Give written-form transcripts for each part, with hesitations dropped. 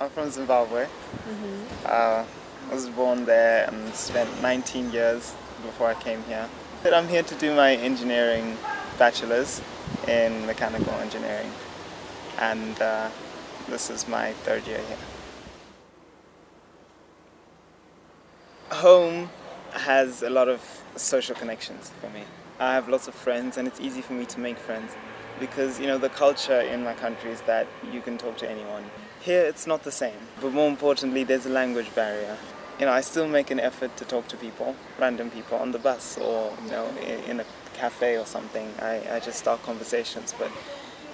I'm from Zimbabwe. I was born there and spent 19 years before I came here. But I'm here to do my engineering bachelor's in mechanical engineering, and this is my third year here. Home has a lot of social connections for me. I have lots of friends and it's easy for me to make friends because, the culture in my country is that you can talk to anyone. Here it's not the same, but more importantly there's a language barrier. I still make an effort to talk to people, random people on the bus or, in a cafe or something. I just start conversations, but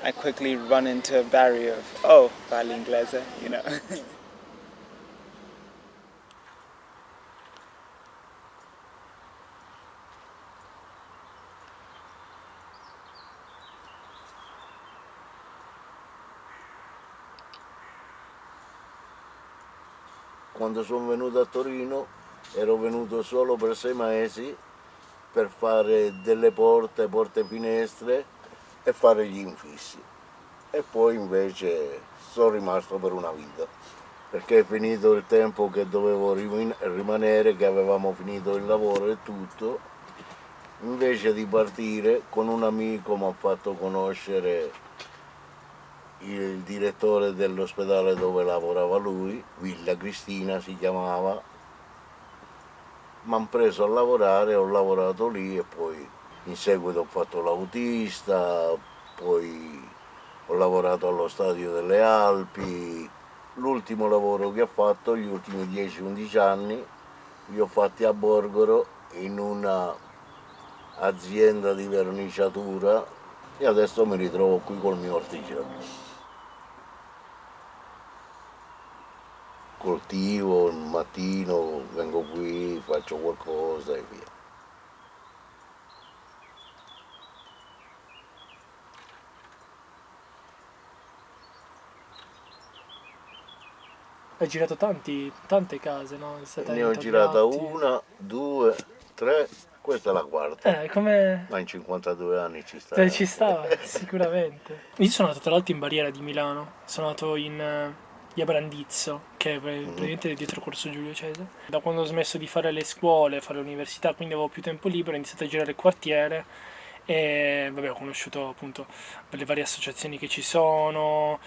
I quickly run into a barrier of, parli inglese, Quando sono venuto a Torino ero venuto solo per 6 mesi per fare delle porte finestre e fare gli infissi. E poi invece sono rimasto per una vita, perché è finito il tempo che dovevo rimanere, che avevamo finito il lavoro e tutto. Invece di partire, con un amico mi ha fatto conoscere il direttore dell'ospedale dove lavorava lui, Villa Cristina si chiamava. Mi hanno preso a lavorare, ho lavorato lì e poi in seguito ho fatto l'autista, poi ho lavorato allo Stadio delle Alpi. L'ultimo lavoro che ho fatto, gli ultimi 10-11 anni, li ho fatti a Borgoro in una azienda di verniciatura e adesso mi ritrovo qui col mio artigiano. Coltivo, il mattino vengo qui, faccio qualcosa e via. Hai girato tante case, no? Ne ho girata una, due, tre, questa è la quarta. Come... Ma in 52 anni ci sta. Ci stava, sicuramente. Io sono andato tra l'altro in Barriera di Milano, sono andato in via Brandizzo, che è praticamente dietro Corso Giulio Cesare. Da quando ho smesso di fare le scuole, fare l'università, quindi avevo più tempo libero, ho iniziato a girare il quartiere e vabbè, ho conosciuto appunto le varie associazioni che ci sono,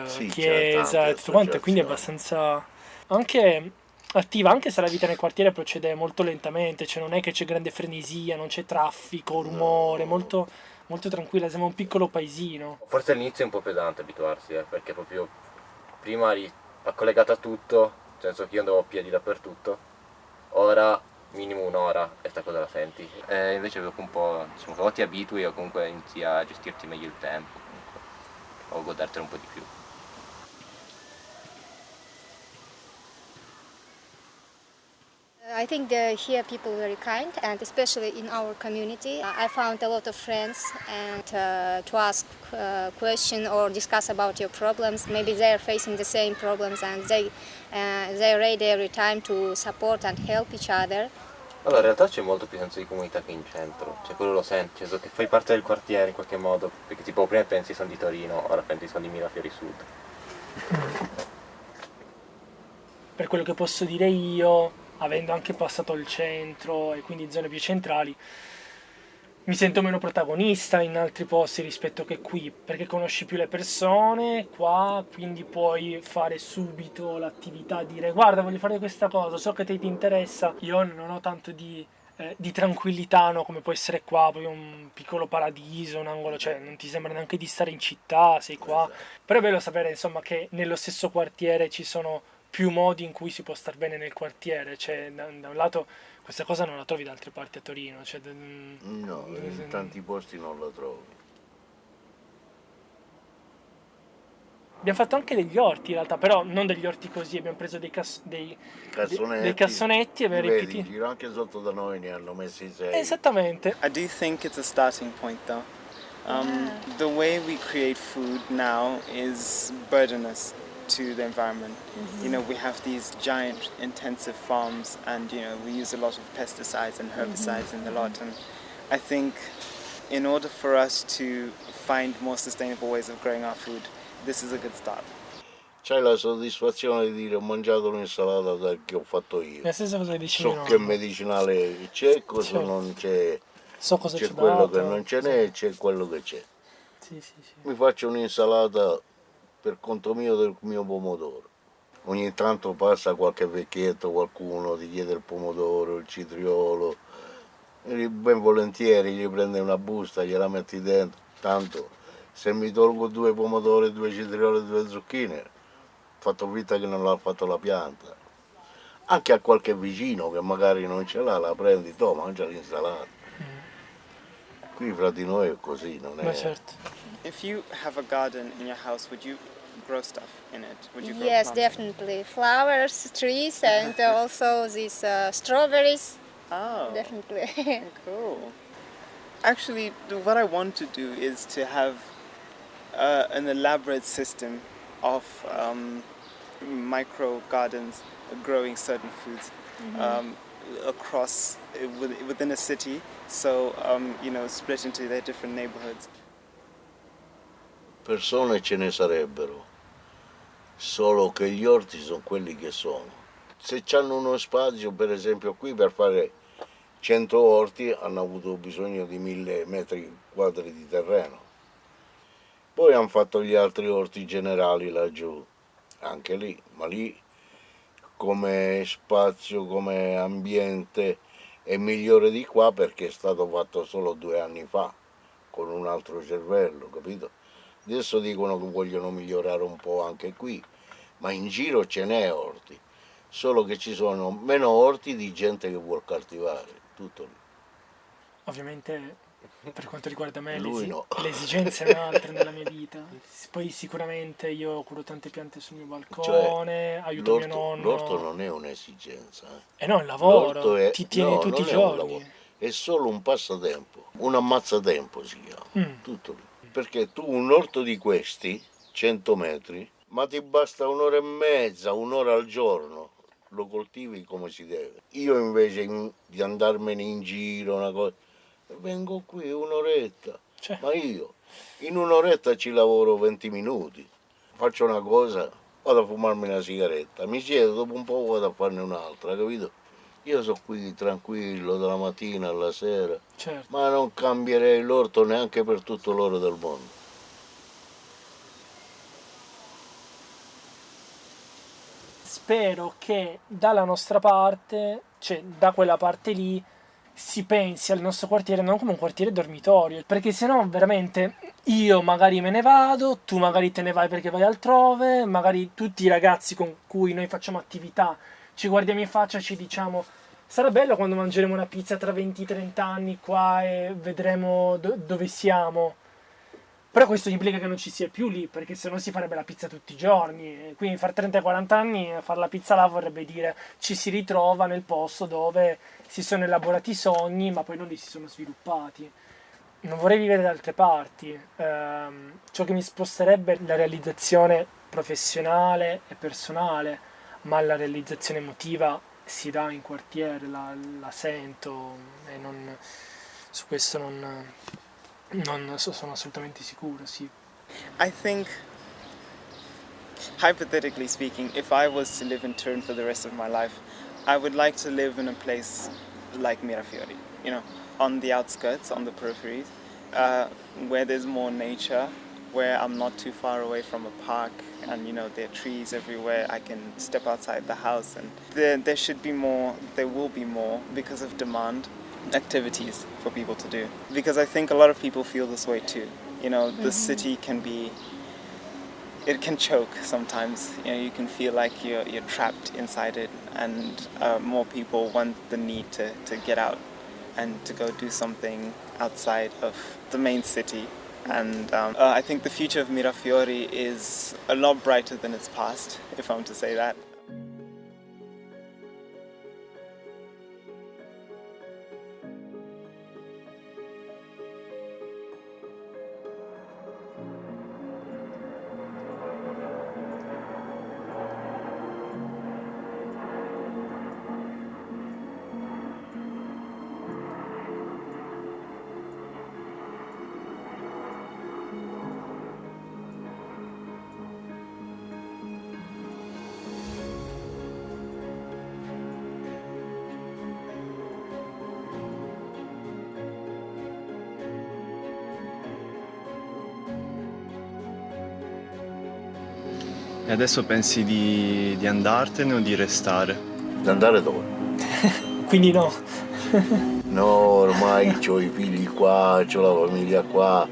Sì, chiesa e tutto quanto, e quindi è abbastanza anche attiva, anche se la vita nel quartiere procede molto lentamente, cioè non è che c'è grande frenesia, non c'è traffico, rumore, molto, molto tranquilla, sembra un piccolo paesino. Forse all'inizio è un po' pesante abituarsi, perché proprio prima eri collegato a tutto, nel senso che io andavo a piedi dappertutto, ora minimo un'ora e sta cosa la senti. Invece dopo un po', diciamo, o ti abitui o comunque inizi a gestirti meglio il tempo, comunque, o godertelo un po' di più. I think here people are very kind, and especially in our community. I found a lot of friends and to ask questions or discuss about your problems. Maybe they are facing the same problems and they're ready every time to support and help each other. Allora, in realtà c'è molto più senso di comunità che in centro, cioè quello lo senti, cioè, che fai parte del quartiere in qualche modo, perché tipo prima pensi sono di Torino, ora pensi sono di Mirafiori Sud. Per quello che posso dire io, avendo anche passato il centro e quindi zone più centrali, mi sento meno protagonista in altri posti rispetto che qui, perché conosci più le persone qua, quindi puoi fare subito l'attività, dire guarda voglio fare questa cosa, so che ti interessa. Io non ho tanto di tranquillità, no? Come può essere qua, proprio un piccolo paradiso, un angolo, cioè non ti sembra neanche di stare in città, sei qua. Però è bello sapere insomma che nello stesso quartiere ci sono più modi in cui si può star bene nel quartiere, cioè da un lato questa cosa non la trovi da altre parti a Torino, cioè, no, in tanti posti non la trovi. Abbiamo fatto anche degli orti in realtà, però non degli orti così, abbiamo preso dei cassonetti e abbiamo riempiti. In giro anche sotto da noi ne hanno messi 6. Esattamente. I do think it's a starting point though. The way we create food now is burdenous to the environment. We have these giant intensive farms and we use a lot of pesticides and herbicides in the lot, and I think in order for us to find more sustainable ways of growing our food, this is a good start. c'hai la soddisfazione di dire ho mangiato un'insalata che ho fatto io. La stessa cosa che dici So che medicinale c'è, cosa Certo. non c'è, So cosa c'è ci ho quello dato. che non ce n'è e c'è quello che c'è. Sì, sì, sì. Mi faccio un'insalata per conto mio del mio pomodoro. Ogni tanto passa qualche vecchietto, qualcuno ti chiede il pomodoro, il citriolo, e ben volentieri gli prende una busta, gliela metti dentro. Tanto se mi tolgo 2 pomodori, 2 citrioli e 2 zucchine, ho fatto vita che non l'ha fatto la pianta. Anche a qualche vicino che magari non ce l'ha, la prendi, tu mangia l'insalata. Qui fra di noi è così, non Ma è... certo. If you have a garden in your house, would you grow stuff in it? Would you grow Yes, plants? definitely. Flowers, trees, and also these strawberries. Oh, Definitely. cool. Actually, what I want to do is to have an elaborate system of micro gardens growing certain foods across within a city. So split into their different neighborhoods. Persone ce ne sarebbero, solo che gli orti sono quelli che sono. Se hanno uno spazio, per esempio qui per fare 100 orti hanno avuto bisogno di 1000 metri quadri di terreno. Poi hanno fatto gli altri orti generali laggiù, anche lì, ma lì come spazio, come ambiente è migliore di qua perché è stato fatto solo 2 anni fa, con un altro cervello, capito? Adesso dicono che vogliono migliorare un po' anche qui, ma in giro ce n'è orti, solo che ci sono meno orti di gente che vuol coltivare, tutto lì. Ovviamente per quanto riguarda me Lui no. le esigenze è un'altra nella mia vita. Poi sicuramente io curo tante piante sul mio balcone, aiuto mio nonno. L'orto non è un'esigenza. E no, il lavoro, L'orto è, ti tieni no, tutti i non è un lavoro, giorni. è solo un passatempo, un ammazzatempo si chiama, Mm. tutto lì. Perché tu un orto di questi, 100 metri, ma ti basta un'ora e mezza, un'ora al giorno, lo coltivi come si deve. Io invece di andarmene in giro, una cosa, vengo qui un'oretta, Cioè, ma io in un'oretta ci lavoro 20 minuti, faccio una cosa, vado a fumarmi una sigaretta, mi siedo, dopo un po' vado a farne un'altra, capito? Io sono qui tranquillo dalla mattina alla sera, certo. ma non cambierei l'orto neanche per tutto l'oro del mondo. Spero che dalla nostra parte, cioè da quella parte lì, si pensi al nostro quartiere non come un quartiere dormitorio, perché sennò veramente io magari me ne vado, tu magari te ne vai perché vai altrove, magari tutti i ragazzi con cui noi facciamo attività ci guardiamo in faccia e ci diciamo sarà bello quando mangeremo una pizza tra 20-30 anni qua e vedremo dove siamo. Però questo implica che non ci sia più lì, perché se no si farebbe la pizza tutti i giorni. E quindi far 30-40 anni, fare la pizza là vorrebbe dire ci si ritrova nel posto dove si sono elaborati i sogni, ma poi non li si sono sviluppati. Non vorrei vivere da altre parti. Ciò che mi sposterebbe è la realizzazione professionale e personale, ma la realizzazione emotiva si dà in quartiere, la sento e su questo non sono assolutamente sicuro, sì. I think, hypothetically speaking, if I was to live in Turin for the rest of my life, I would like to live in a place like Mirafiori, on the outskirts, on the peripheries, where there's more nature, where I'm not too far away from a park, and there are trees everywhere. I can step outside the house, and there should be more. There will be more because of demand. Activities for people to do, because I think a lot of people feel this way too. The city it can choke sometimes. You can feel like you're trapped inside it, and more people want the need to get out and to go do something outside of the main city. And I think the future of Mirafiori is a lot brighter than its past, if I'm to say that. E adesso pensi di andartene o di restare? Di andare dove? Quindi no. No, ormai ho i figli qua, ho la famiglia qua,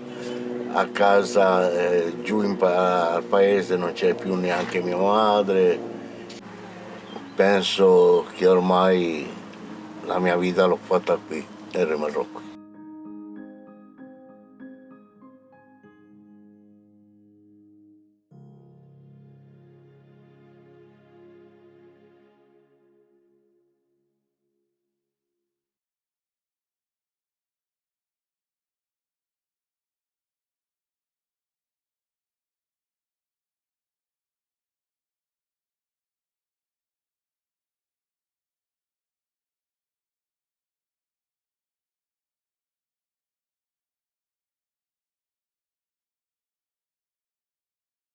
a casa giù al paese non c'è più neanche mia madre. Penso che ormai la mia vita l'ho fatta qui e rimarrò qui.